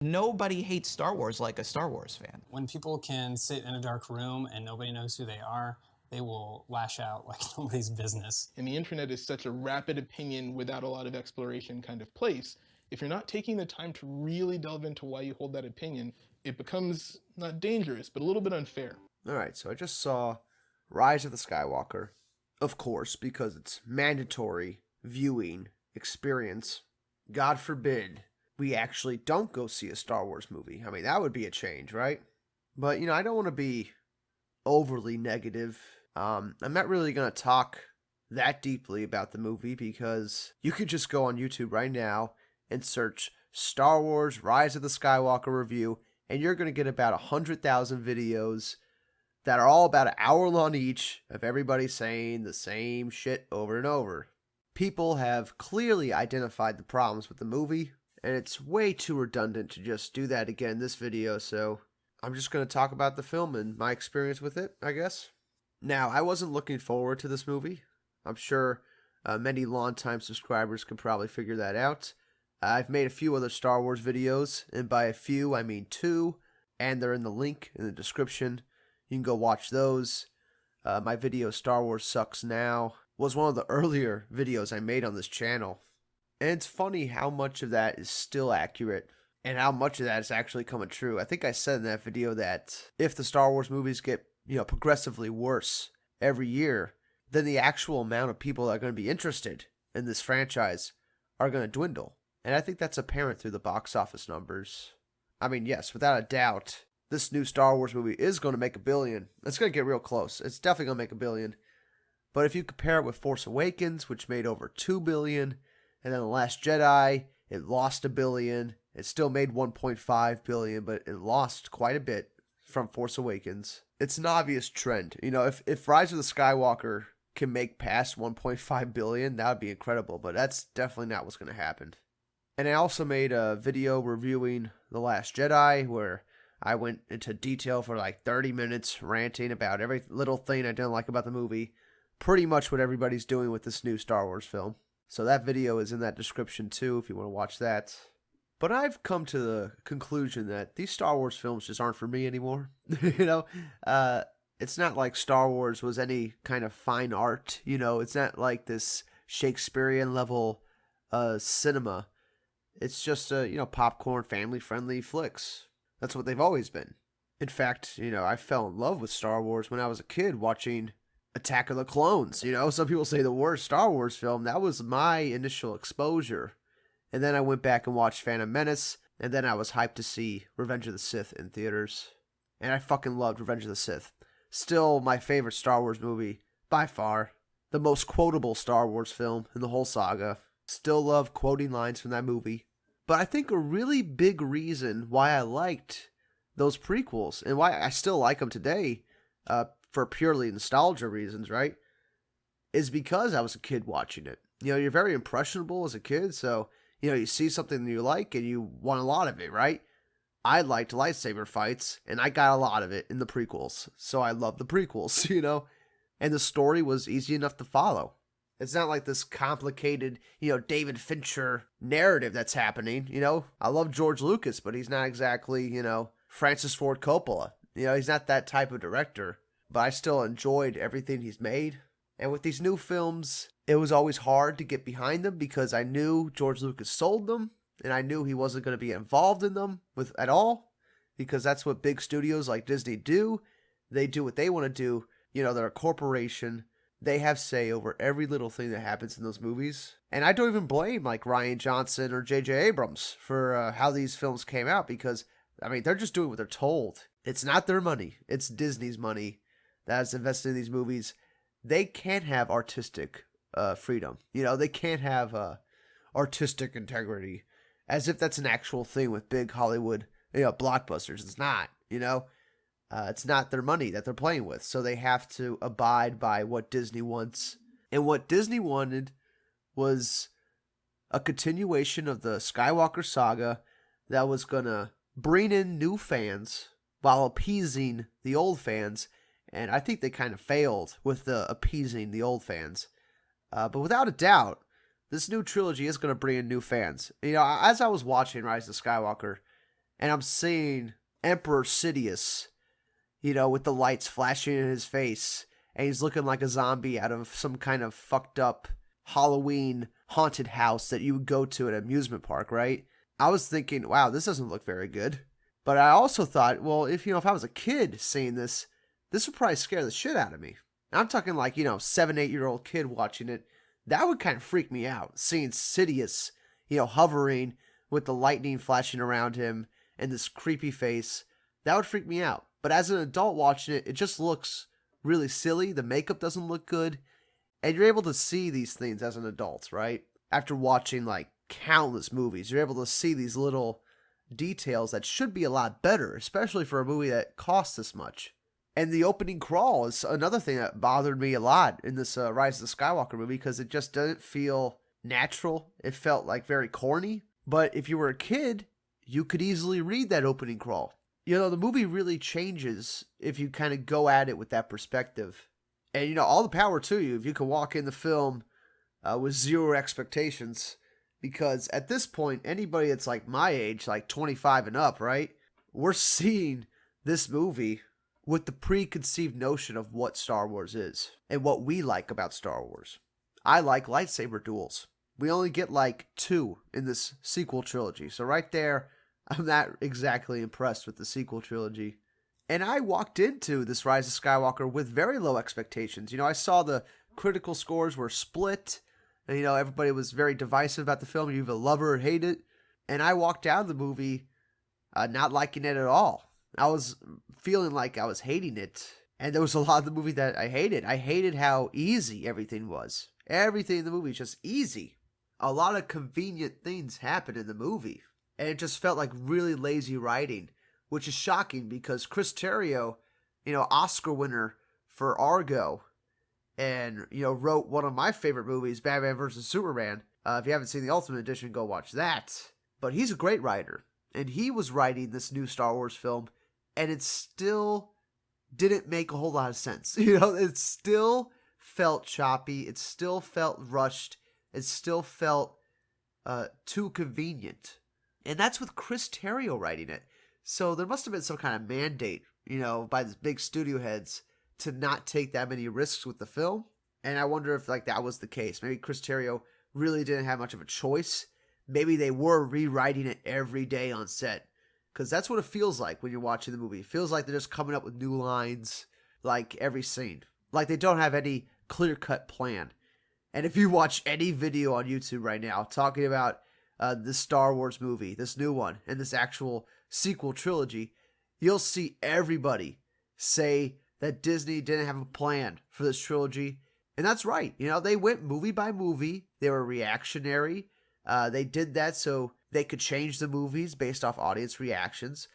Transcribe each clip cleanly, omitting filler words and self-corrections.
Nobody hates Star Wars like a Star Wars fan. When people can sit in a dark room and nobody knows who they are, they will lash out like nobody's business. And the internet is such a rapid opinion without a lot of exploration kind of place. If you're not taking the time to really delve into why you hold that opinion, it becomes not dangerous, but a little bit unfair. All right, so I just saw Rise of the Skywalker, of course, because it's mandatory viewing experience. God forbid we actually don't go see a Star Wars movie. I mean, that would be a change, right? But, I don't want to be overly negative. I'm not really going to talk that deeply about the movie because you could just go on YouTube right now and search Star Wars Rise of the Skywalker review, and you're going to get about 100,000 videos that are all about an hour long each of everybody saying the same shit over and over. People have clearly identified the problems with the movie, and it's way too redundant to just do that again in this video, so I'm just going to talk about the film and my experience with it, I guess. Now, I wasn't looking forward to this movie. I'm sure many longtime subscribers can probably figure that out. I've made a few other Star Wars videos, and by a few, I mean 2, and they're in the link in the description. You can go watch those. My video, Star Wars Sucks Now, was one of the earlier videos I made on this channel. And it's funny how much of that is still accurate and how much of that is actually coming true. I think I said in that video that if the Star Wars movies get, progressively worse every year, then the actual amount of people that are going to be interested in this franchise are going to dwindle. And I think that's apparent through the box office numbers. I mean, yes, without a doubt, this new Star Wars movie is going to make $1 billion. It's going to get real close. It's definitely going to make $1 billion. But if you compare it with Force Awakens, which made over $2 billion, and then The Last Jedi, it lost $1 billion. It still made $1.5 billion, but it lost quite a bit from Force Awakens. It's an obvious trend. If Rise of the Skywalker can make past $1.5 billion, that would be incredible, but that's definitely not what's going to happen. And I also made a video reviewing The Last Jedi, where I went into detail for like 30 minutes, ranting about every little thing I didn't like about the movie. Pretty much what everybody's doing with this new Star Wars film. So that video is in that description too, if you want to watch that. But I've come to the conclusion that these Star Wars films just aren't for me anymore. It's not like Star Wars was any kind of fine art. It's not like this Shakespearean level cinema. It's just popcorn, family-friendly flicks. That's what they've always been. In fact, I fell in love with Star Wars when I was a kid watching Attack of the Clones. Some people say the worst Star Wars film. That was my initial exposure. And then I went back and watched Phantom Menace, and then I was hyped to see Revenge of the Sith in theaters. And I fucking loved Revenge of the Sith. Still my favorite Star Wars movie, by far. The most quotable Star Wars film in the whole saga. Still love quoting lines from that movie. But I think a really big reason why I liked those prequels, and why I still like them today, for purely nostalgia reasons, right, is because I was a kid watching it. You're very impressionable as a kid, so, you see something that you like, and you want a lot of it, right? I liked lightsaber fights, and I got a lot of it in the prequels, so I love the prequels, and the story was easy enough to follow. It's not like this complicated, David Fincher narrative that's happening, I love George Lucas, but he's not exactly, Francis Ford Coppola. He's not that type of director, but I still enjoyed everything he's made. And with these new films, it was always hard to get behind them because I knew George Lucas sold them, and I knew he wasn't going to be involved in them at all, because that's what big studios like Disney do. They do what they want to do. They're a corporation. They have say over every little thing that happens in those movies. And I don't even blame like Rian Johnson or J.J. Abrams for how these films came out, because, they're just doing what they're told. It's not their money. It's Disney's money that's invested in these movies. They can't have artistic freedom. They can't have artistic integrity, as if that's an actual thing with big Hollywood blockbusters. It's not. It's not their money that they're playing with, so they have to abide by what Disney wants. And what Disney wanted was a continuation of the Skywalker saga that was gonna bring in new fans while appeasing the old fans. And I think they kind of failed with the appeasing the old fans. But without a doubt, this new trilogy is going to bring in new fans. As I was watching Rise of Skywalker, and I'm seeing Emperor Sidious, with the lights flashing in his face, and he's looking like a zombie out of some kind of fucked up Halloween haunted house that you would go to at an amusement park, right? I was thinking, wow, this doesn't look very good. But I also thought, well, if I was a kid seeing this would probably scare the shit out of me. I'm talking like, 7, 8-year-old kid watching it. That would kind of freak me out, seeing Sidious, hovering with the lightning flashing around him and this creepy face. That would freak me out. But as an adult watching it, it just looks really silly. The makeup doesn't look good. And you're able to see these things as an adult, right? After watching like countless movies, you're able to see these little details that should be a lot better, especially for a movie that costs this much. And the opening crawl is another thing that bothered me a lot in this Rise of the Skywalker movie, because it just doesn't feel natural. It felt like very corny. But if you were a kid, you could easily read that opening crawl. The movie really changes if you kind of go at it with that perspective. And, all the power to you if you can walk in the film with zero expectations. Because at this point, anybody that's like my age, like 25 and up, right? We're seeing this movie with the preconceived notion of what Star Wars is and what we like about Star Wars. I like lightsaber duels. We only get like 2 in this sequel trilogy. So right there, I'm not exactly impressed with the sequel trilogy. And I walked into this Rise of Skywalker with very low expectations. I saw the critical scores were split. And, everybody was very divisive about the film. You either love it or hate it. And I walked out of the movie not liking it at all. I was feeling like I was hating it. And there was a lot of the movie that I hated. I hated how easy everything was. Everything in the movie is just easy. A lot of convenient things happen in the movie. And it just felt like really lazy writing, which is shocking because Chris Terrio, Oscar winner for Argo, and, wrote one of my favorite movies, Batman vs. Superman. If you haven't seen the Ultimate Edition, go watch that. But he's a great writer. And he was writing this new Star Wars film, and it still didn't make a whole lot of sense. It still felt choppy. It still felt rushed. It still felt too convenient. And that's with Chris Terrio writing it. So there must have been some kind of mandate, by the big studio heads to not take that many risks with the film. And I wonder if that was the case. Maybe Chris Terrio really didn't have much of a choice. Maybe they were rewriting it every day on set. Because that's what it feels like when you're watching the movie. It feels like they're just coming up with new lines like every scene. Like they don't have any clear-cut plan. And if you watch any video on YouTube right now talking about this Star Wars movie, this new one, and this actual sequel trilogy, you'll see everybody say that Disney didn't have a plan for this trilogy. And that's right. They went movie by movie. They were reactionary. They did that so they could change the movies based off audience reactions.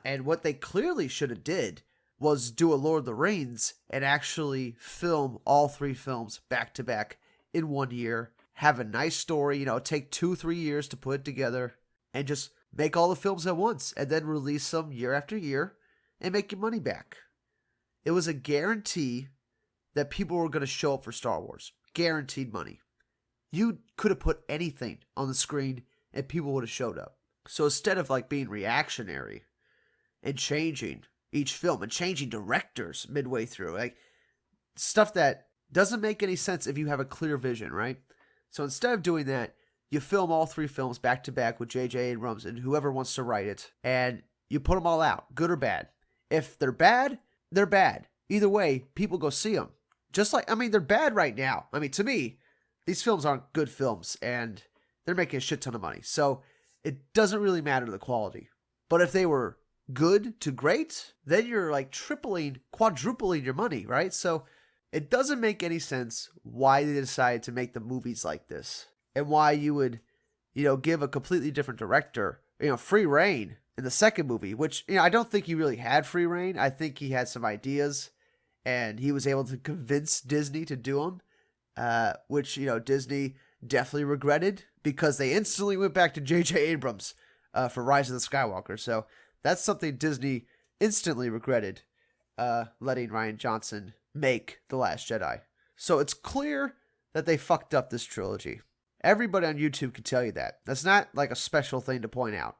And what they clearly should have did was do a Lord of the Rings and actually film all 3 films back to back in 1 year. Have a nice story, take 2-3 years to put it together and just make all the films at once and then release them year after year and make your money back. It was a guarantee that people were going to show up for Star Wars. Guaranteed money. You could have put anything on the screen and people would have showed up. So instead of being reactionary and changing each film and changing directors midway through, stuff that doesn't make any sense if you have a clear vision, right? So instead of doing that, you film all 3 films back to back with J.J. Abrams and whoever wants to write it, and you put them all out, good or bad. If they're bad, they're bad. Either way, people go see them. They're bad right now. To me, these films aren't good films, and they're making a shit ton of money. So it doesn't really matter the quality. But if they were good to great, then you're tripling, quadrupling your money, right? So it doesn't make any sense why they decided to make the movies like this, and why you would, give a completely different director, free reign in the second movie, which, I don't think he really had free reign. I think he had some ideas, and he was able to convince Disney to do them, which, Disney definitely regretted because they instantly went back to J.J. Abrams for Rise of the Skywalker. So that's something Disney instantly regretted, letting Rian Johnson make The Last Jedi. So it's clear that they fucked up this trilogy. Everybody on YouTube can tell you that. That's not a special thing to point out.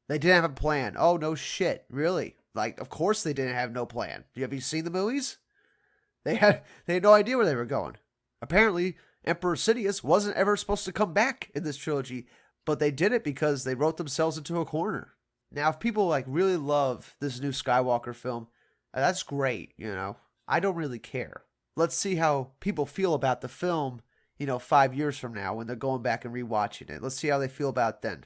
They didn't have a plan. Oh, no shit. Really? Like, of course they didn't have no plan. Have you seen the movies? They had no idea where they were going. Apparently, Emperor Sidious wasn't ever supposed to come back in this trilogy, but they did it because they wrote themselves into a corner. Now, if people like really love this new Skywalker film, that's great, you know. I don't really care. Let's see how people feel about the film, 5 years from now when they're going back and rewatching it. Let's see how they feel about it then.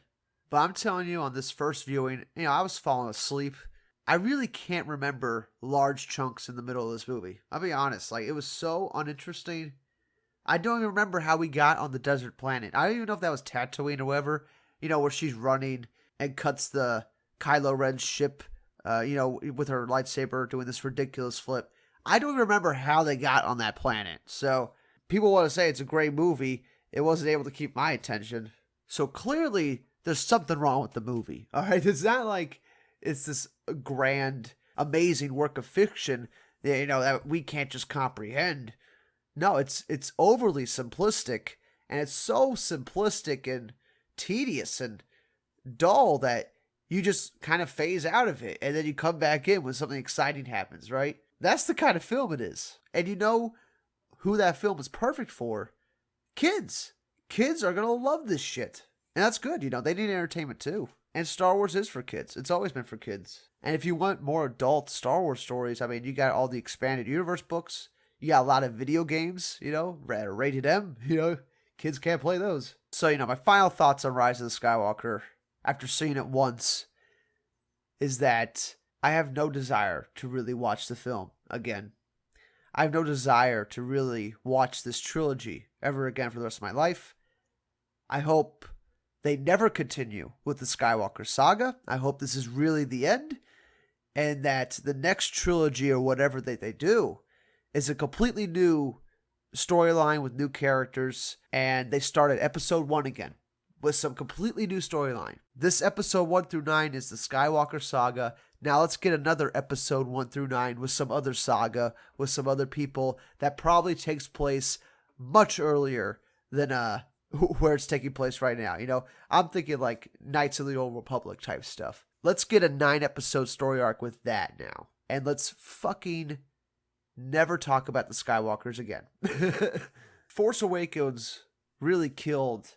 But I'm telling you, on this first viewing, I was falling asleep. I really can't remember large chunks in the middle of this movie. I'll be honest, like, it was so uninteresting. I don't even remember how we got on the desert planet. I don't even know if that was Tatooine or whatever, where she's running and cuts the Kylo Ren's ship, with her lightsaber doing this ridiculous flip. I don't even remember how they got on that planet. So people want to say it's a great movie. It wasn't able to keep my attention. So clearly there's something wrong with the movie. All right. It's not like it's this grand, amazing work of fiction, that we can't just comprehend. No, it's overly simplistic, and it's so simplistic and tedious and dull that you just kind of phase out of it, and then you come back in when something exciting happens, right? That's the kind of film it is. And you know who that film is perfect for? Kids. Kids are going to love this shit. And that's good, they need entertainment too. And Star Wars is for kids. It's always been for kids. And if you want more adult Star Wars stories, I mean, you got all the expanded universe books. You got a lot of video games, rated M, kids can't play those. So, my final thoughts on Rise of the Skywalker, after seeing it once, is that I have no desire to really watch the film again. I have no desire to really watch this trilogy ever again for the rest of my life. I hope they never continue with the Skywalker saga. I hope this is really the end, and that the next trilogy or whatever they do is a completely new storyline with new characters, and they start at episode 1 again with some completely new storyline. This episode 1 through 9 is the Skywalker saga. Now let's get another episode 1 through 9 with some other saga, with some other people that probably takes place much earlier than where it's taking place right now. I'm thinking like Knights of the Old Republic type stuff. Let's get a 9-episode story arc with that now. And let's fucking never talk about the Skywalkers again. Force Awakens really killed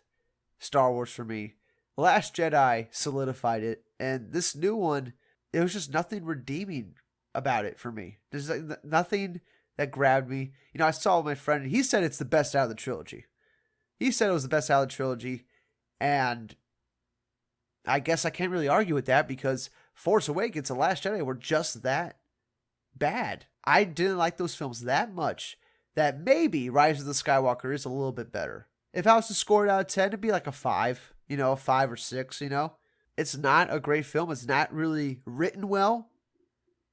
Star Wars for me. Last Jedi solidified it, and this new one, there was just nothing redeeming about it for me. There's like nothing that grabbed me. I saw my friend, and he said it's the best out of the trilogy. He said it was the best out of the trilogy, and I guess I can't really argue with that because Force Awakens and Last Jedi were just that bad. I didn't like those films that much that maybe Rise of the Skywalker is a little bit better. If I was to score it out of 10, it'd be like a 5, a 5 or 6, It's not a great film. It's not really written well.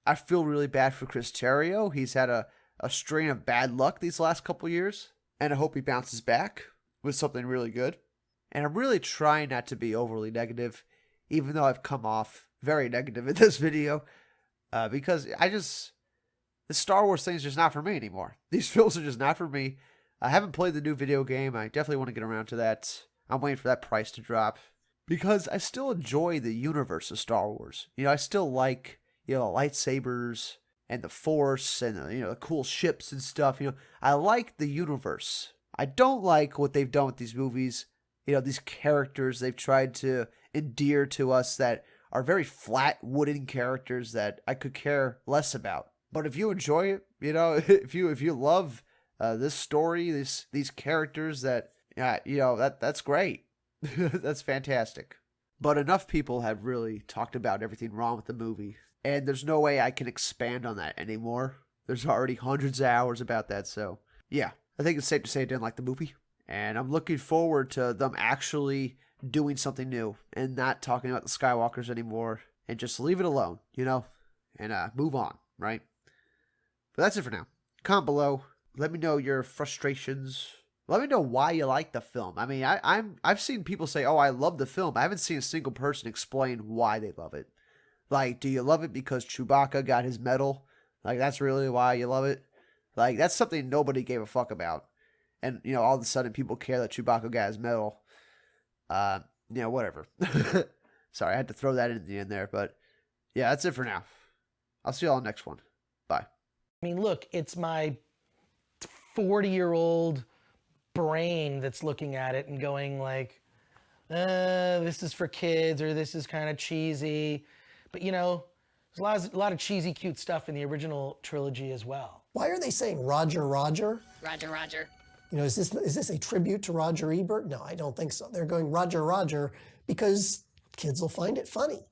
I feel really bad for Chris Terrio. He's had a string of bad luck these last couple years, and I hope he bounces back with something really good. And I'm really trying not to be overly negative, even though I've come off very negative in this video, because the Star Wars thing is just not for me anymore. These films are just not for me. I haven't played the new video game. I definitely want to get around to that. I'm waiting for that price to drop because I still enjoy the universe of Star Wars. I still like, lightsabers and the Force and, the cool ships and stuff. I like the universe. I don't like what they've done with these movies. These characters they've tried to endear to us that are very flat wooden characters that I could care less about. But if you enjoy it, if you love this story, these characters, that's great. That's fantastic. But enough people have really talked about everything wrong with the movie, and there's no way I can expand on that anymore. There's already hundreds of hours about that, so yeah, I think it's safe to say I didn't like the movie, and I'm looking forward to them actually doing something new and not talking about the Skywalkers anymore, and just leave it alone, and move on, right? But that's it for now. Comment below. Let me know your frustrations. Let me know why you like the film. I mean, I've seen people say, "Oh, I love the film." I haven't seen a single person explain why they love it. Like, do you love it because Chewbacca got his medal? Like, that's really why you love it? Like, that's something nobody gave a fuck about. And, all of a sudden people care that Chewbacca got his medal. Whatever. Sorry, I had to throw that in there, but yeah, that's it for now. I'll see you all next one. Bye. I mean, look, it's my 40-year-old brain that's looking at it and going like, this is for kids, or this is kind of cheesy. But you know, there's a lot of cheesy, cute stuff in the original trilogy as well. Why are they saying Roger, Roger? Roger, Roger. You know, is this a tribute to Roger Ebert? No, I don't think so. They're going Roger, Roger because kids will find it funny.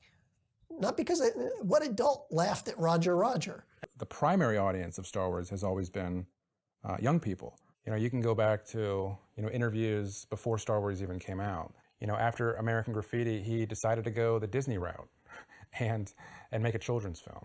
Not because what adult laughed at Roger, Roger? The primary audience of Star Wars has always been young people. You know, you can go back to, interviews before Star Wars even came out. You know, after American Graffiti, he decided to go the Disney route and make a children's film.